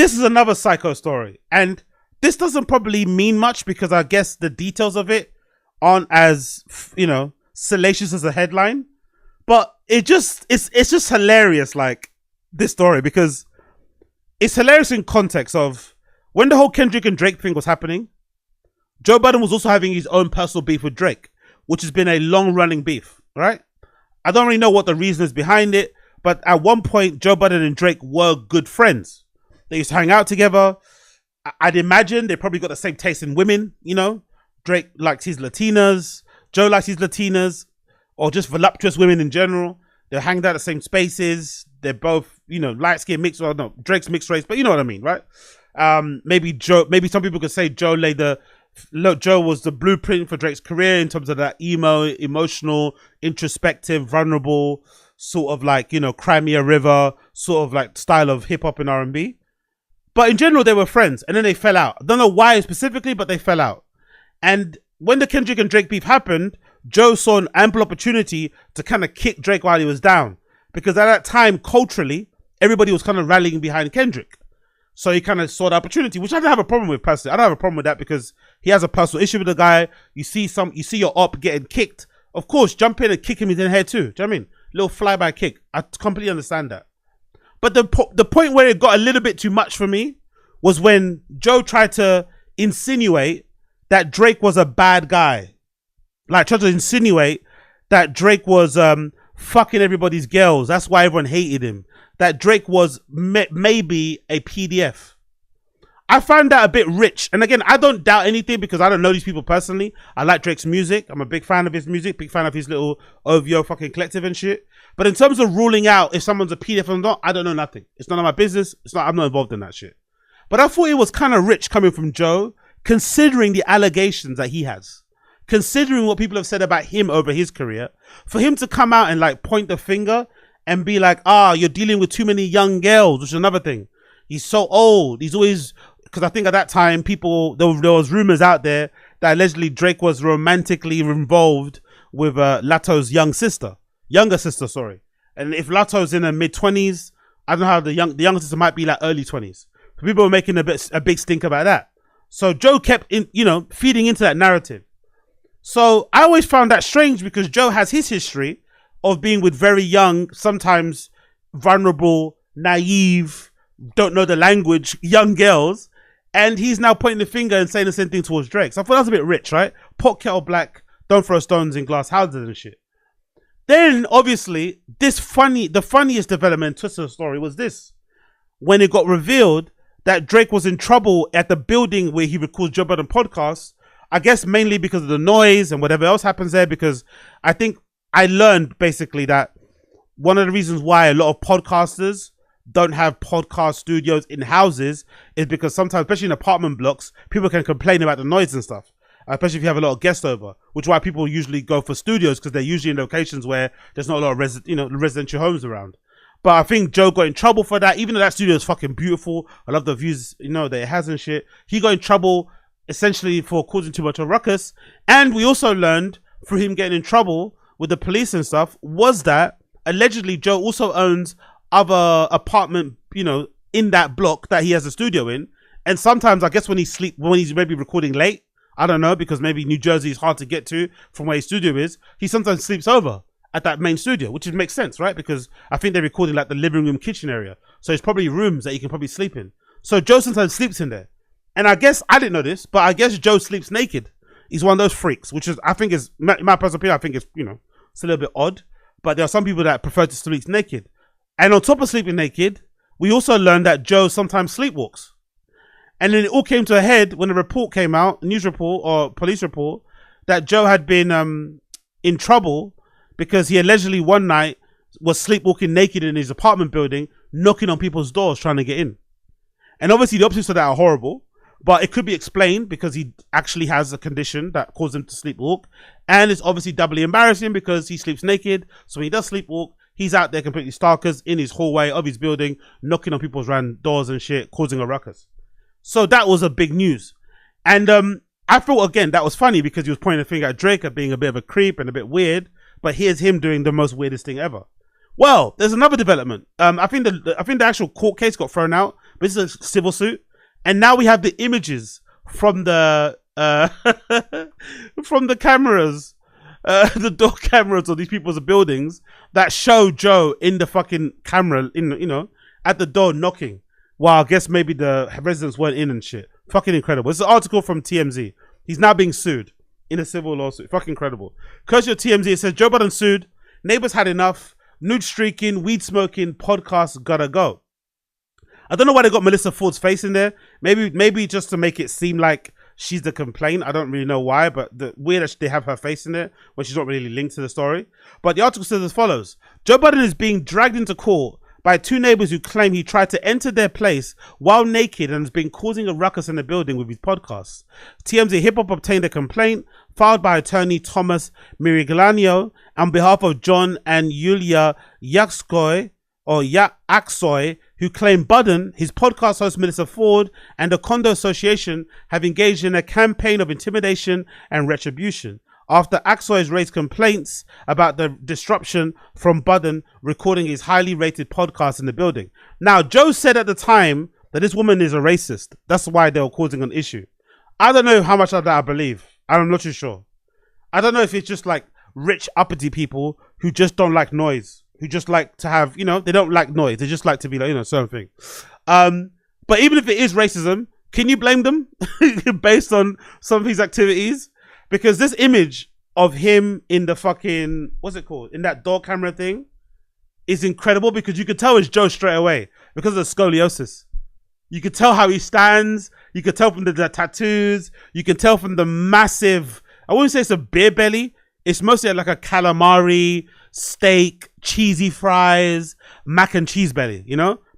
this is another psycho story. And this doesn't probably mean much because I guess the details of it aren't as, you know, salacious as a headline. But it's just hilarious, like, this story, because it's hilarious in context of when the whole Kendrick and Drake thing was happening, Joe Budden was also having his own personal beef with Drake, which has been a long-running beef, right? I don't really know what the reason is behind it, but at one point, Joe Budden and Drake were good friends. They used to hang out together. I'd imagine they probably got the same taste in women, you know? Drake likes his Latinas, Joe likes his Latinas, or just voluptuous women in general. They hanged out at the same spaces. They're both, you know, light-skinned mixed, well, no, Drake's mixed race, but you know what I mean, right? Maybe some people could say Joe was the blueprint for Drake's career in terms of that emo, emotional, introspective, vulnerable, sort of like, you know, Crimea River, sort of like style of hip hop and R&B. But in general, they were friends and then they fell out. I don't know why specifically, but they fell out. And when the Kendrick and Drake beef happened, Joe saw an ample opportunity to kind of kick Drake while he was down. Because at that time, culturally, everybody was kind of rallying behind Kendrick. So he kind of saw the opportunity, which I don't have a problem with personally. I don't have a problem with that because he has a personal issue with the guy. You see your op getting kicked. Of course, jump in and kick him in the head too. Do you know what I mean? Little flyby kick. I completely understand that. But the point where it got a little bit too much for me was when Joe tried to insinuate that Drake was a bad guy. Like, tried to insinuate that Drake was fucking everybody's girls. That's why everyone hated him. That Drake was maybe a PDF. I found that a bit rich. And again, I don't doubt anything because I don't know these people personally. I like Drake's music. I'm a big fan of his music. Big fan of his little OVO fucking collective and shit. But in terms of ruling out if someone's a PDF or not, I don't know nothing. It's none of my business. I'm not involved in that shit. But I thought it was kind of rich coming from Joe, considering the allegations that he has. Considering what people have said about him over his career, for him to come out and like point the finger and be like, you're dealing with too many young girls, which is another thing. He's so old. He's always, because I think at that time, there was rumors out there that allegedly Drake was romantically involved with Lato's younger sister. And if Lato's in her mid-20s, I don't know how the younger sister might be like early 20s. So people were making a big stink about that. So Joe kept feeding into that narrative. So I always found that strange because Joe has his history of being with very young, sometimes vulnerable, naive, don't know the language, young girls. And he's now pointing the finger and saying the same thing towards Drake. So I thought that was a bit rich, right? Pot kettle black, don't throw stones in glass houses and shit. Then, obviously, the funniest development twist of the story was this. When it got revealed that Drake was in trouble at the building where he records Joe Budden podcasts, I guess mainly because of the noise and whatever else happens there, because I think I learned basically that one of the reasons why a lot of podcasters don't have podcast studios in houses is because sometimes, especially in apartment blocks, people can complain about the noise and stuff, especially if you have a lot of guests over, which is why people usually go for studios because they're usually in locations where there's not a lot of residential homes around. But I think Joe got in trouble for that, even though that studio is fucking beautiful. I love the views, that it has and shit. He got in trouble essentially for causing too much of a ruckus. And we also learned through him getting in trouble with the police and stuff was that allegedly Joe also owns other apartment, in that block that he has a studio in. And sometimes I guess when he's maybe recording late, I don't know, because maybe New Jersey is hard to get to from where his studio is. He sometimes sleeps over at that main studio, which makes sense, right? Because I think they're recording like the living room, kitchen area. So it's probably rooms that you can probably sleep in. So Joe sometimes sleeps in there. And I guess, I didn't know this, but I guess Joe sleeps naked. He's one of those freaks, which is, I think is, in my personal opinion, I think it's, it's a little bit odd. But there are some people that prefer to sleep naked. And on top of sleeping naked, we also learned that Joe sometimes sleepwalks. And then it all came to a head when a report came out, a news report or police report, that Joe had been in trouble because he allegedly one night was sleepwalking naked in his apartment building, knocking on people's doors trying to get in. And obviously the opposites of that are horrible, but it could be explained because he actually has a condition that caused him to sleepwalk. And it's obviously doubly embarrassing because he sleeps naked. So when he does sleepwalk, he's out there completely starkers in his hallway of his building, knocking on people's doors and shit, causing a ruckus. So that was a big news. And I thought, again, that was funny because he was pointing a finger at Drake at being a bit of a creep and a bit weird. But here's him doing the most weirdest thing ever. Well, there's another development. I think the actual court case got thrown out, This is a civil suit. And now we have the images from the from the cameras, the door cameras of these people's buildings that show Joe in the fucking camera, at the door knocking. Well, I guess maybe the residents weren't in and shit. Fucking incredible. It's an article from TMZ. He's now being sued in a civil lawsuit. Fucking incredible. Curse your TMZ. It says Joe Budden sued. Neighbours had enough. Nude streaking, weed smoking, podcast gotta go. I don't know why they got Melissa Ford's face in there. Maybe just to make it seem like she's the complaint. I don't really know why, but the weird that they have her face in there when she's not really linked to the story. But the article says as follows. Joe Budden is being dragged into court by two neighbours who claim he tried to enter their place while naked and has been causing a ruckus in the building with his podcasts. TMZ Hip Hop obtained a complaint filed by attorney Thomas Miriglano on behalf of John and Yulia Yaksoy, who claim Budden, his podcast host Melissa Ford, and the Condo Association have engaged in a campaign of intimidation and retribution after Aksoy has raised complaints about the disruption from Budden recording his highly rated podcast in the building. Now, Joe said at the time that this woman is a racist. That's why they were causing an issue. I don't know how much of that I believe. I'm not too sure. I don't know if it's just like rich uppity people who just don't like noise, who just like to have, they don't like noise. They just like to be like, certain thing. But even if it is racism, can you blame them based on some of his activities? Because this image of him in the fucking, what's it called? In that door camera thing is incredible because you could tell it's Joe straight away because of the scoliosis. You could tell how he stands. You could tell from the tattoos. You can tell from the massive, I wouldn't say it's a beer belly. It's mostly like a calamari, steak, cheesy fries, mac and cheese belly,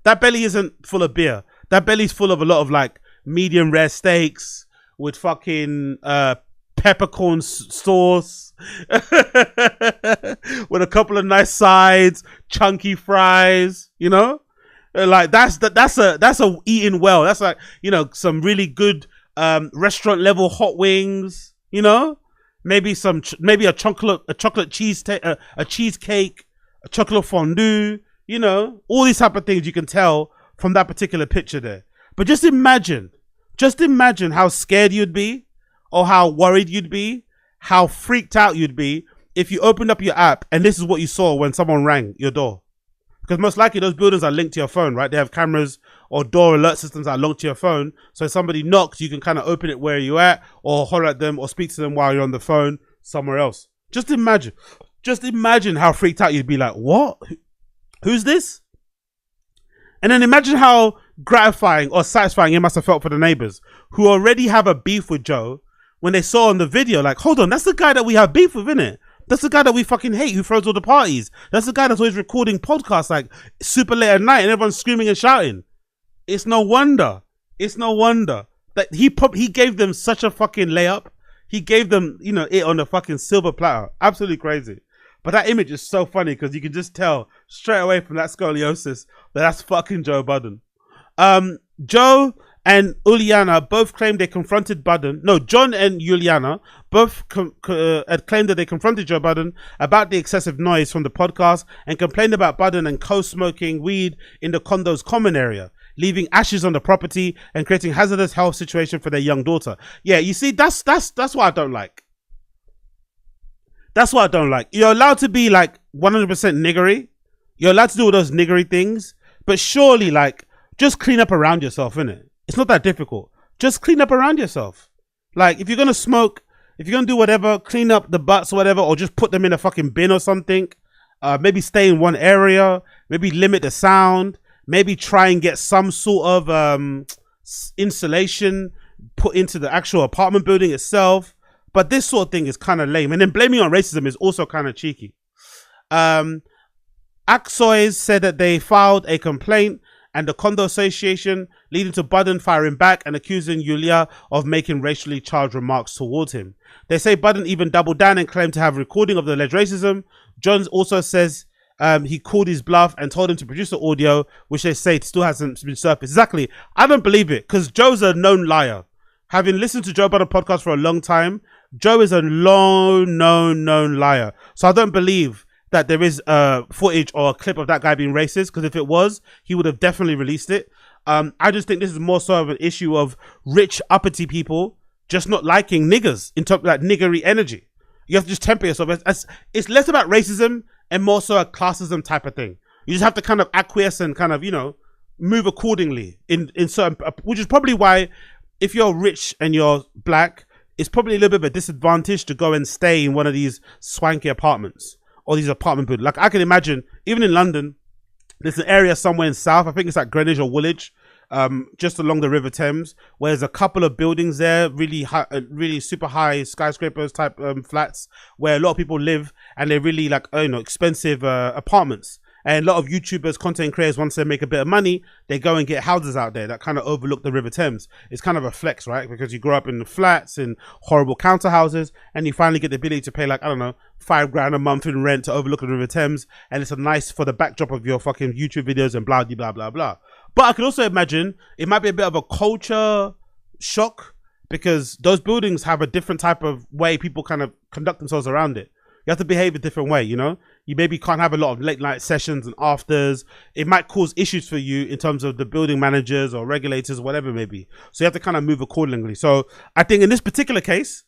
That belly isn't full of beer. That belly's full of a lot of like medium rare steaks with fucking peppercorn sauce with a couple of nice sides, chunky fries, like that's a eating well. That's like, some really good restaurant level hot wings, maybe a chocolate cheesecake, a chocolate fondue, all these type of things you can tell from that particular picture there. But just imagine how scared you'd be, or how worried you'd be, how freaked out you'd be if you opened up your app and this is what you saw when someone rang your door. Because most likely those buildings are linked to your phone, right? They have cameras or door alert systems that are linked to your phone. So if somebody knocks, you can kind of open it where you're at or holler at them or speak to them while you're on the phone somewhere else. Just imagine how freaked out you'd be like, what? Who's this? And then imagine how gratifying or satisfying it must have felt for the neighbors who already have a beef with Joe when they saw on the video, like, hold on, that's the guy that we have beef with, innit? That's the guy that we fucking hate, who throws all the parties. That's the guy that's always recording podcasts like super late at night and everyone's screaming and shouting. It's no wonder that he gave them such a fucking layup. He gave them, it on a fucking silver platter. Absolutely crazy. But that image is so funny because you can just tell straight away from that scoliosis that that's fucking Joe Budden. Joe and Juliana both claimed they confronted Budden. No, John and Juliana both had claimed that they confronted Joe Budden about the excessive noise from the podcast and complained about Budden and co-smoking weed in the condo's common area, leaving ashes on the property and creating hazardous health situation for their young daughter. Yeah, you see, that's what I don't like. That's what I don't like. You're allowed to be like 100% niggery. You're allowed to do all those niggery things, but surely like just clean up around yourself, innit? It's not that difficult. Just clean up around yourself. Like if you're going to smoke, if you're going to do whatever, clean up the butts or whatever, or just put them in a fucking bin or something. Maybe stay in one area, maybe limit the sound, maybe try and get some sort of insulation put into the actual apartment building itself. But this sort of thing is kind of lame. And then blaming on racism is also kind of cheeky. Aksoy said that they filed a complaint and the Condo Association, leading to Budden firing back and accusing Yulia of making racially charged remarks towards him. They say Budden even doubled down and claimed to have recording of the alleged racism. Johns also says he called his bluff and told him to produce the audio, which they say still hasn't been surfaced. Exactly. I don't believe it because Joe's a known liar. Having listened to Joe Budden podcast for a long time, Joe is a known liar. So I don't believe that there is footage or a clip of that guy being racist, because if it was, he would have definitely released it. I just think this is more so of an issue of rich uppity people just not liking niggers in terms of like niggery energy. You have to just temper yourself. It's less about racism and more so a classism type of thing. You just have to kind of acquiesce and kind of, you know, move accordingly in certain, which is probably why if you're rich and you're black, it's probably a little bit of a disadvantage to go and stay in one of these swanky apartments or these apartment buildings. Like I can imagine, even in London, there's an area somewhere in South, I think it's like Greenwich or Woolwich, just along the River Thames, where there's a couple of buildings there, really high, really super high skyscrapers type flats, where a lot of people live, and they're really like, you know, expensive apartments. And a lot of YouTubers, content creators, once they make a bit of money, they go and get houses out there that kind of overlook the River Thames. It's kind of a flex, right? Because you grow up in the flats, in horrible counter houses, and you finally get the ability to pay like, I don't know, $5,000 a month in rent to overlook the River Thames. And it's a nice for the backdrop of your fucking YouTube videos and blah, blah, blah, blah. But I can also imagine it might be a bit of a culture shock because those buildings have a different type of way people kind of conduct themselves around it. You have to behave a different way, you know? You maybe can't have a lot of late night sessions and afters. It might cause issues for you in terms of the building managers or regulators, whatever it may be. So you have to kind of move accordingly. So I think in this particular case,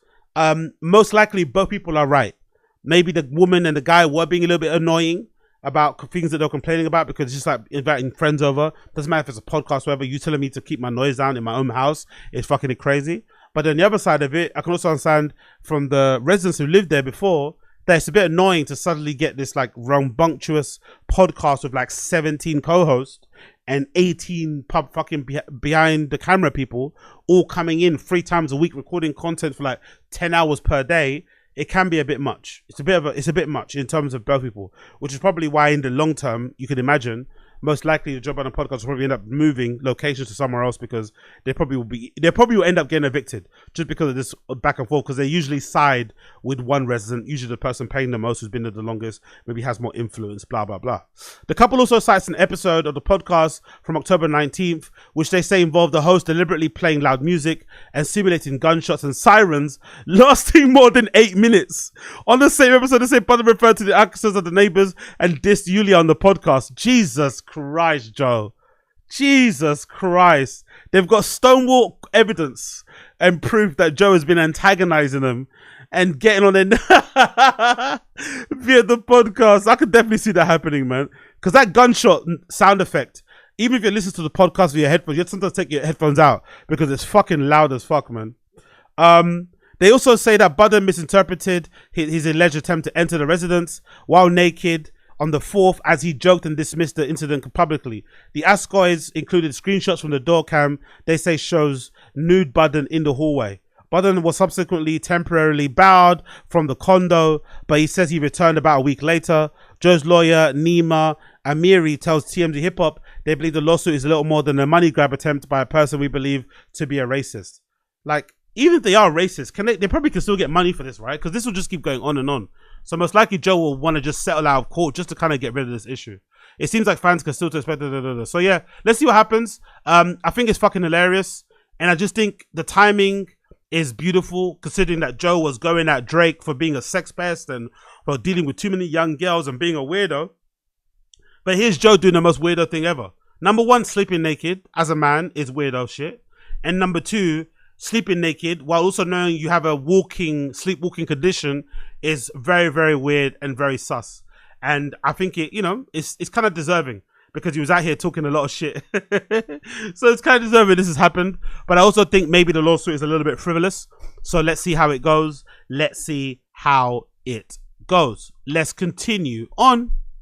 most likely both people are right. Maybe the woman and the guy were being a little bit annoying about things that they're complaining about because it's just like inviting friends over. Doesn't matter if it's a podcast, whatever. You telling me to keep my noise down in my own house is fucking crazy. But on the other side of it, I can also understand from the residents who lived there before that it's a bit annoying to suddenly get this like rambunctious podcast with like 17 co-hosts and 18 fucking behind the camera people all coming in 3 times a week recording content for like 10 hours per day. It can be a bit much. It's a bit much in terms of both people, which is probably why in the long term you can imagine most likely the job on a podcast will probably end up moving locations to somewhere else because they probably will end up getting evicted just because of this back and forth, because they usually side with one resident, usually the person paying the most who's been there the longest, maybe has more influence, blah blah blah. The couple also cites an episode of the podcast from October 19th which they say involved the host deliberately playing loud music and simulating gunshots and sirens lasting more than 8 minutes. On the same episode, they say Budden referred to the actors of the Neighbours and dissed Yulia on the podcast. Jesus Christ, Joe. Jesus Christ. They've got stonewall evidence and proof that Joe has been antagonizing them and getting on their via the podcast. I could definitely see that happening, man. Because that gunshot sound effect, even if you listen to the podcast with your headphones, you have to sometimes take your headphones out because it's fucking loud as fuck, man. They also say that Budden misinterpreted his alleged attempt to enter the residence while naked on the 4th, as he joked and dismissed the incident publicly. The Ascoys included screenshots from the door cam they say shows nude Budden in the hallway. Budden was subsequently temporarily barred from the condo, but he says he returned about a week later. Joe's lawyer, Nima Amiri, tells TMZ Hip Hop they believe the lawsuit is a little more than a money grab attempt by a person we believe to be a racist. Like, even if they are racist, they probably can still get money for this, right? Because this will just keep going on and on. So most likely Joe will want to just settle out of court just to kind of get rid of this issue. It seems like fans can still expect it. So yeah, let's see what happens. I think it's fucking hilarious. And I just think the timing is beautiful, considering that Joe was going at Drake for being a sex pest and for dealing with too many young girls and being a weirdo. But here's Joe doing the most weirdo thing ever. Number 1, sleeping naked as a man is weirdo shit. And number 2, sleeping naked while also knowing you have a sleepwalking condition is very, very weird and very sus. And I think it's kind of deserving because he was out here talking a lot of shit. So it's kind of deserving this has happened. But I also think maybe the lawsuit is a little bit frivolous. So let's see how it goes. Let's continue on.